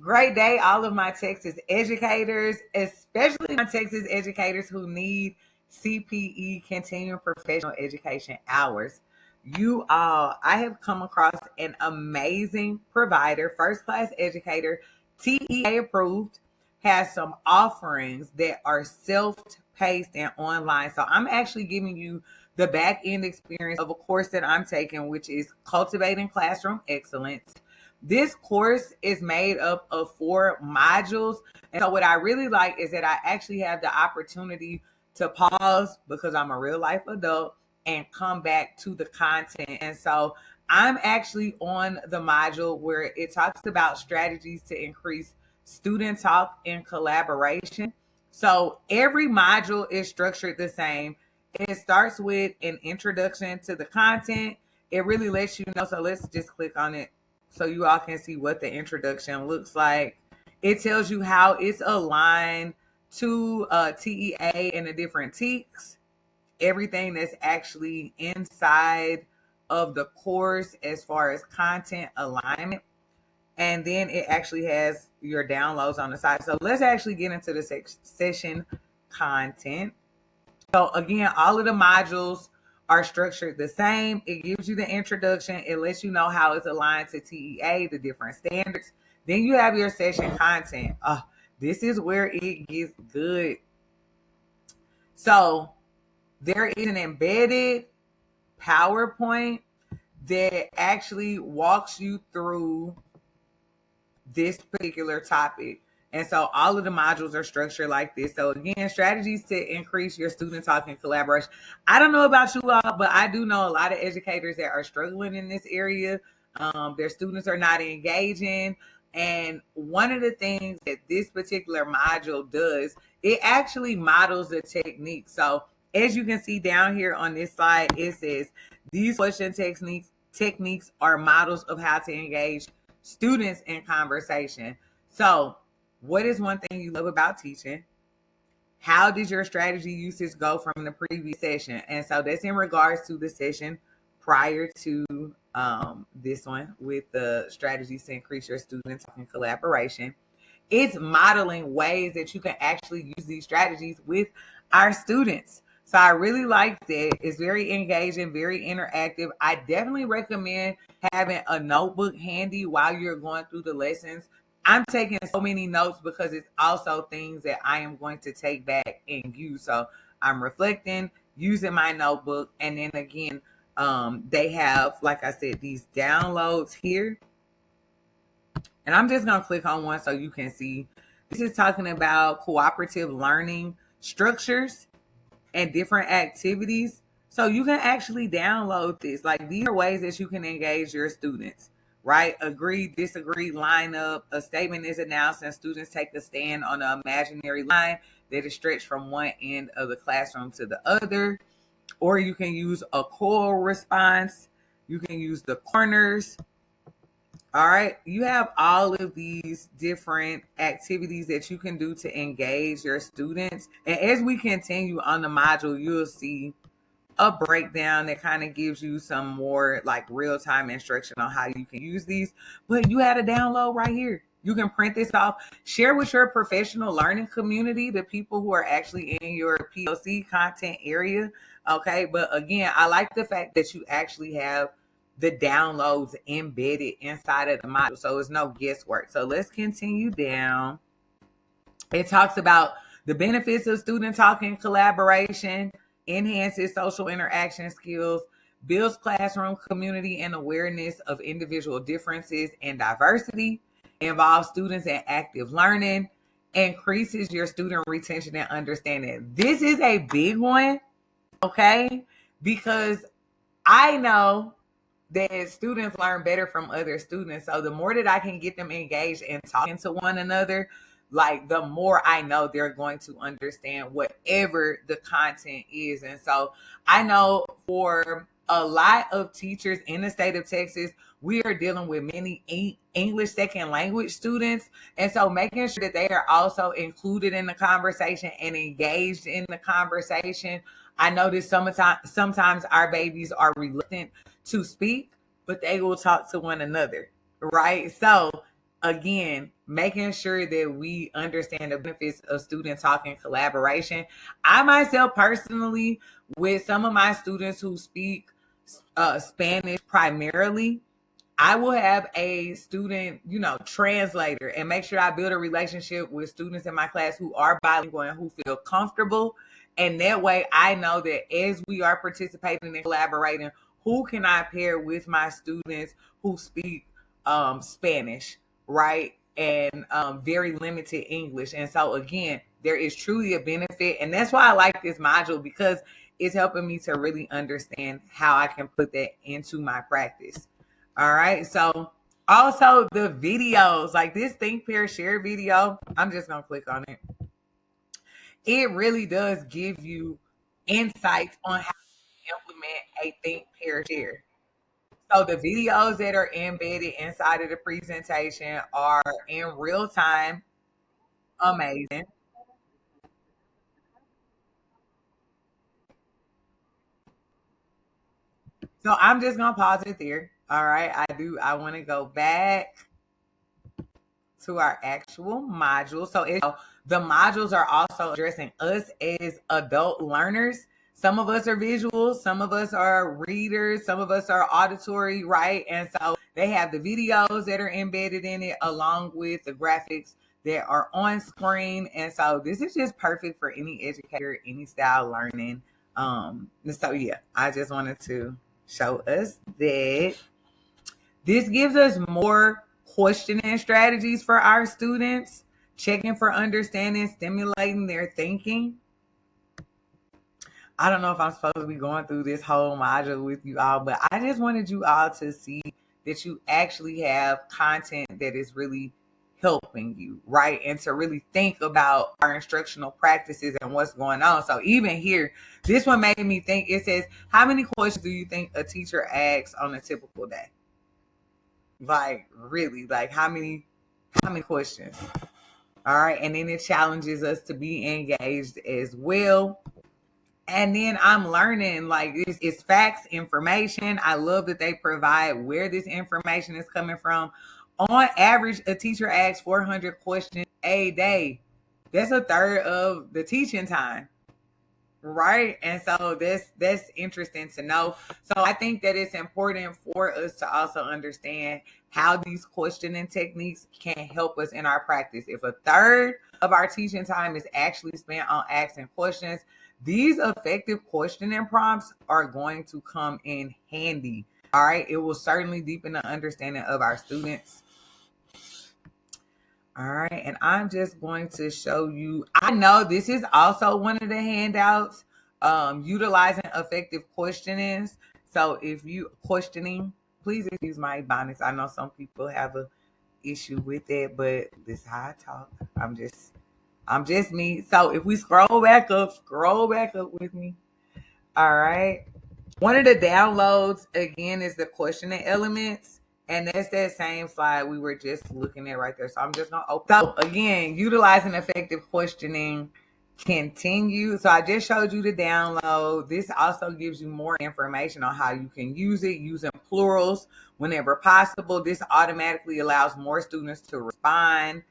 Great day, all of my Texas educators, especially my Texas educators who need CPE, continuing professional education hours. You all, I have come across an amazing provider, first class educator, TEA approved, has some offerings that are self-paced and online. So I'm actually giving you the back end experience of a course that I'm taking, which is Cultivating Classroom Excellence. This course is made up of 4 modules. And so, what I really like is that I actually have the opportunity to pause because I'm a real life adult and come back to the content. And so, I'm actually on the module where it talks about strategies to increase student talk and collaboration. So, every module is structured the same. It starts with an introduction to the content. It really lets you know. So, let's just click on it so you all can see what the introduction looks like. It tells you how it's aligned to TEA and the different TEKs, everything that's actually inside of the course as far as content alignment. And then it actually has your downloads on the side. So let's actually get into the session content. So again, all of the modules are structured the same. It gives you the introduction. It lets you know how it's aligned to TEA, the different standards. Then you have your session content. This is where it gets good. So there is an embedded PowerPoint that actually walks you through this particular topic. And so all of the modules are structured like this. So again, strategies to increase your student talk and collaboration. I don't know about you all, but I do know a lot of educators that are struggling in this area. Their students are not engaging. And one of the things that this particular module does, it actually models the technique. So as you can see down here on this slide, it says these question techniques are models of how to engage students in conversation. So what is one thing you love about teaching? How did your strategy usage go from the previous session? And so that's in regards to the session prior to this one with the strategies to increase your student talking collaboration. It's modeling ways that you can actually use these strategies with our students. So I really like that. It's very engaging, very interactive. I definitely recommend having a notebook handy while you're going through the lessons. I'm taking so many notes because it's also things that I am going to take back and use. So I'm reflecting, using my notebook, and then again, they have, like I said, these downloads here. And I'm just going to click on one so you can see. This is talking about cooperative learning structures and different activities. So you can actually download this. Like, these are ways that you can engage your students, right? Agree, disagree, line up. A statement is announced and students take a stand on an imaginary line that is stretched from one end of the classroom to the other. Or you can use a choral response. You can use the corners. All right, you have all of these different activities that you can do to engage your students. And as we continue on the module, you'll see a breakdown that kind of gives you some more like real-time instruction on how you can use these. But you had a download right here. You can print this off, share with your professional learning community, the people who are actually in your POC content area. Okay, but again, I like the fact that you actually have the downloads embedded inside of the module. So it's no guesswork. So let's continue down. It talks about the benefits of student talking collaboration, enhances social interaction skills, builds classroom community and awareness of individual differences and diversity, involves students in active learning, increases your student retention and understanding. This is a big one, okay? Because I know that students learn better from other students. So the more that I can get them engaged and talking to one another, like the more I know they're going to understand whatever the content is. And so I know for a lot of teachers in the state of Texas, we are dealing with many English second language students. And so making sure that they are also included in the conversation and engaged in the conversation. I notice sometimes our babies are reluctant to speak, but they will talk to one another, right? So again, making sure that we understand the benefits of student talk and collaboration. I myself personally, with some of my students who speak Spanish primarily, I will have a student, translator, and make sure I build a relationship with students in my class who are bilingual and who feel comfortable. And that way I know that as we are participating and collaborating, who can I pair with my students who speak Spanish, right? And very limited English. And so again, there is truly a benefit. And that's why I like this module, because it's helping me to really understand how I can put that into my practice. All right. So also the videos, like this Think Pair Share video, I'm just going to click on it. It really does give you insights on how to implement a Think Pair Share. So the videos that are embedded inside of the presentation are in real time. Amazing. So I'm just going to pause it there. All right. I want to go back to our actual module. So the modules are also addressing us as adult learners. Some of us are visual, some of us are readers, some of us are auditory, right? And so they have the videos that are embedded in it along with the graphics that are on screen. And so this is just perfect for any educator, any style learning. So yeah, I just wanted to show us that this gives us more questioning strategies for our students, checking for understanding, stimulating their thinking. I don't know if I'm supposed to be going through this whole module with you all, but I just wanted you all to see that you actually have content that is really helping you, right? And to really think about our instructional practices and what's going on. So even here, this one made me think. It says, how many questions do you think a teacher asks on a typical day? Like really, like how many questions? All right. And then it challenges us to be engaged as well. And then I'm learning, like, it's facts, information. I love that they provide where this information is coming from. On average, a teacher asks 400 questions a day. That's a third of the teaching time. Right. And so that's interesting to know. So I think that it's important for us to also understand how these questioning techniques can help us in our practice. If a third of our teaching time is actually spent on asking questions, these effective questioning prompts are going to come in handy. All right. It will certainly deepen the understanding of our students. All right, and I'm just going to show you. I know this is also one of the handouts, utilizing effective questionings. So if you questioning, please excuse my ebonics. I know some people have a issue with it, but this is how I talk. I'm just me. So if we scroll back up with me. All right. One of the downloads again is the questioning elements. And that's that same slide we were just looking at right there. So I'm just gonna open. So again, utilizing effective questioning, continue. So I just showed you the download. This also gives you more information on how you can use it, using plurals whenever possible. This automatically allows more students to respond.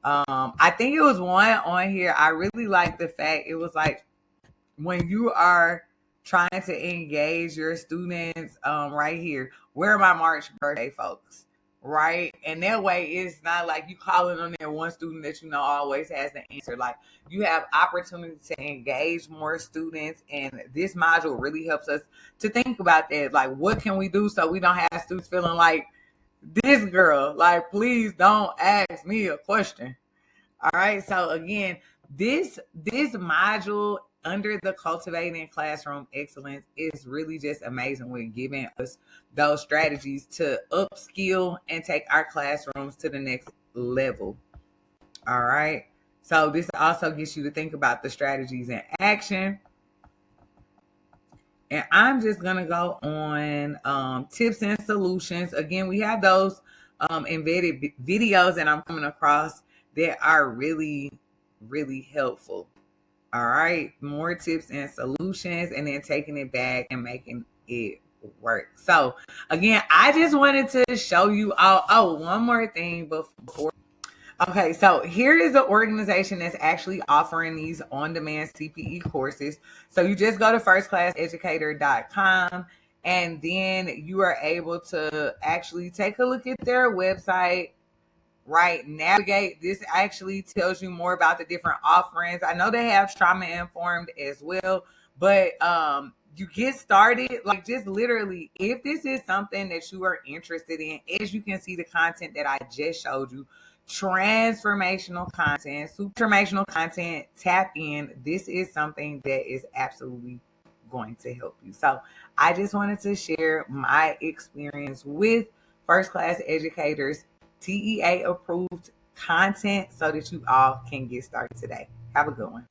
I think it was one on here. I really like the fact it was like, when you are trying to engage your students, right here, where are my March birthday folks, right? And that way it's not like you calling on that one student that always has the answer. Like, you have opportunity to engage more students, and this module really helps us to think about that. Like, what can we do so we don't have students feeling like, this girl, like, please don't ask me a question. All right. So again, this module under the Cultivating Classroom Excellence is really just amazing with giving us those strategies to upskill and take our classrooms to the next level. All right. So this also gets you to think about the strategies in action. And I'm just gonna go on tips and solutions. Again, we have those embedded videos that I'm coming across that are really, really helpful. All right, more tips and solutions, and then taking it back and making it work. So again, I just wanted to show you all. Oh, one more thing before. Okay, so here is the organization that's actually offering these on-demand CPE courses. So you just go to firstclasseducator.com, and then you are able to actually take a look at their website, right? Navigate. This actually tells you more about the different offerings. I know they have trauma informed as well, but you get started, like, just literally, if this is something that you are interested in, as you can see the content that I just showed you, transformational content, super transformational content, tap in. This is something that is absolutely going to help you. So I just wanted to share my experience with First Class Educators TEA approved content so that you all can get started today. Have a good one.